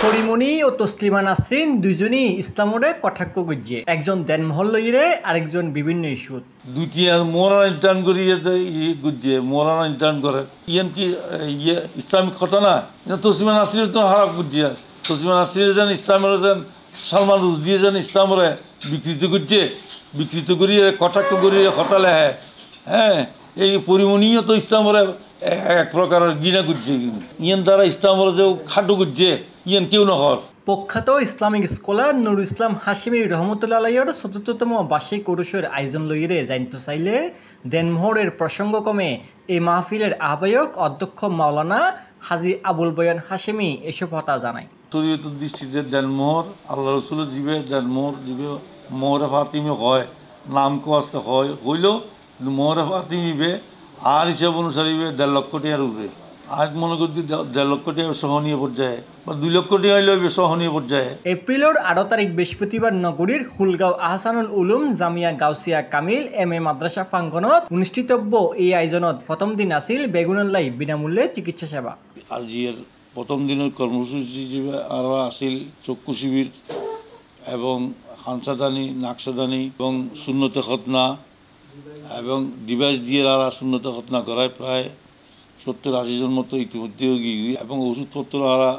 পরিমণি ও তসলিমা নাসরিন দুইজনই ইসলামরে কটাক্ষ করছে, একজন দেনমহল লইরে আরেকজন বিভিন্ন ইস্যুত দুটি মোরানা নির্ধারণ করি গুজছে মোরানা নির্ধারণ করে ইয়ান কি ইসলামিক কথা না। তসলিমা নাসরিন তো খারাপ গুজছে, তসলিমা নাসরিন যেন ইসলামের যেন সালমান রুশদি যেন ইসলামরে বিকৃত করি কটাক্ষ করি কথা লেখে। হ্যাঁ, এই পরিমণিও তো ইসলামরে এক প্রকারের ঘৃণা করছে, ইয়ান দ্বারা ইসলামরে যে খাটো করছে ইয়ান কেউ না হর। প্রখ্যাত ইসলামিক স্কলার নুরুল ইসলাম হাশিমি রহমতুল্লাহ আলাইহির ৭৪তম বার্ষিক উরুসের আয়োজন লইরে জানতে চাইলে দেনমোহরের প্রসঙ্গক্রমে এই মাহফিলের আহ্বায়ক অধ্যক্ষ মাওলানা হাজী আবুল বয়ান হাশিমি এসব কথা জানায়। শরীয়তের দৃষ্টিতে দেনমোহর আল্লাহ রসুলের জীবে দেনমোহর জীবে মোহরে ফাতিমি হয়, নাম কোয়াস্তে হয় হইলেও মোহরে ফাতিমি বে আর হিসাব অনুসারে ১.৫ লক্ষ টাকার উপরে। আজ মনে করছি ১.৫ লক্ষ টাকা সহনীয় পর্যায়ে বা ২ লক্ষ টাকা হইলেও সহনীয় পর্যায়ে। এপ্রিলের ১৮ তারিখ বৃহস্পতিবার নগরীর হুলগাঁও আহসানুল উলুম জামিয়া গাউসিয়া কামিল MA মাদ্রাসা প্রাঙ্গণত অনুষ্ঠিতব্য এই আয়োজনত প্রথম দিন আছিল বেগুনল্লাই বিনামূল্যে চিকিৎসা সেবা। আজিয়ের প্রথম দিনের কর্মসূচি হিসেবে আরও আসিল চক্ষু শিবির এবং হানসাদানি নাকসাদানি এবং সুন্নতে খতনা এবং ডিভাইস দিয়ে আর সুন্নতে খতনা করায় প্রায় ৭০-৮০ জন মতো ইতিমধ্যেও গিয়ে এবং ওষুধপত্র আরা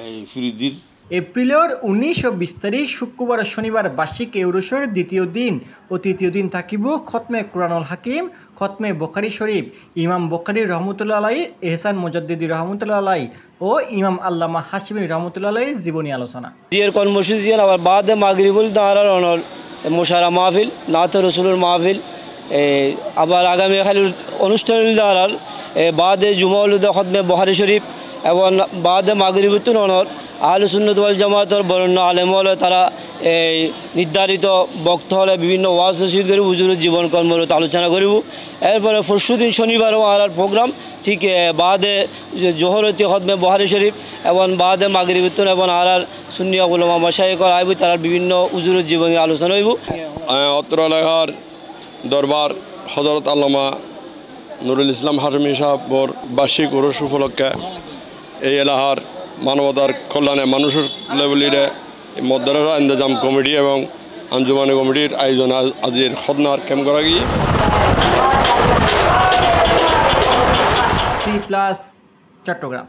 এই ফ্রিদির। এপ্রিলের ১৯ ও ২০ তারিখ শুক্রবার ও শনিবার বার্ষিক উরুসের দ্বিতীয় দিন ও তৃতীয় দিন থাকিব খতমে কুরআনুল হাকিম, খতমে বুখারী শরীফ, ইমাম বুখারী রহমতুল্লাহ আলাইহি, এহসান মুজাদ্দিদি রহমতুল্লাহ আলাইহি ও ইমাম আল্লামা হাশিমি রহমতুল্লাহ আলাইহির জীবনী আলোচনা। জিয়ার কর্মসূচি আবার বাদে মাগরিবুল দারার অনল মুশারা মাহফিল, নাত রসুলের মাহফিল, আবার আগামী খালি অনুষ্ঠানুল দারার বাদে জুমাউল খতমে বুখারী শরীফ এবং বাদে মাগরিবুতুন অনর আহলে সুন্নাত ওয়াল জামাতের বরেণ্য আলেম হলে তারা এই নির্ধারিত বক্তা হলে বিভিন্ন ওয়াজ নসিহত করিব, হুজুরের জীবন কর্মরত আলোচনা করিব। এরপরে পরশুদিন শনিবারও আর প্রোগ্রাম ঠিক বাদে জোহরতি খতমে বুখারী শরীফ এবং বাদে মাগরিবুতুন এবং আর সুন্নিয়া উলামা মাশায়েখ আইব তারা বিভিন্ন হুজুরের জীবনী আলোচনা হইব। অত্র এলাকার দরবার হযরত আল্লামা নুরুল ইসলাম হাশিমি সাহেবর বার্ষিক উরুস উপলক্ষে এই এলাকার মানবতার কল্যাণে মানুষের লেভেলিরে মদ্দারা ইন্তজাম কমিটি এবং আঞ্জুমানি কমিটির আয়োজন আজির খতনার ক্যাম্প করা গিয়ে C+ চট্টগ্রাম।